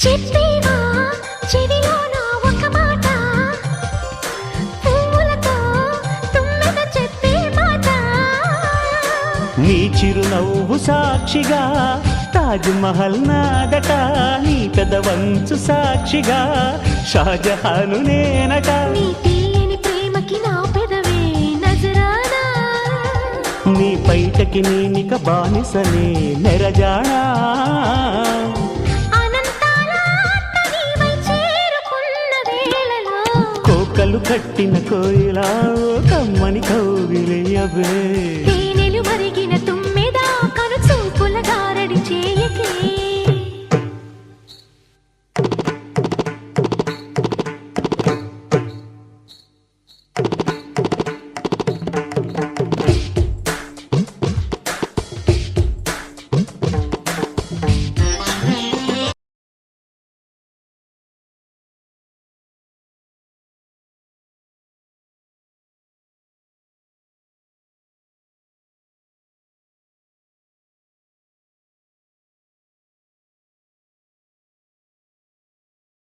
చెప్పేవా చెవిలోన ఒక మాట, పువ్వులతో తుమ్మెద చెప్పే మాట. నీ చిరునవ్వు సాక్షిగా తాజ్ మహల్ నాదట, నీ పెదవంచు సాక్షిగా షాజహాను నేనట. నీ తీయని ప్రేమకి నా పెదవే నజరానా, నీ పైటకి నేనిక బానిసనే నెరజాడా. అనంతాల ఆత్మ నీవై చేరుకున్న వేళలో కోకలు కట్టిన కోయిలా కమ్మని కౌగిలియవే.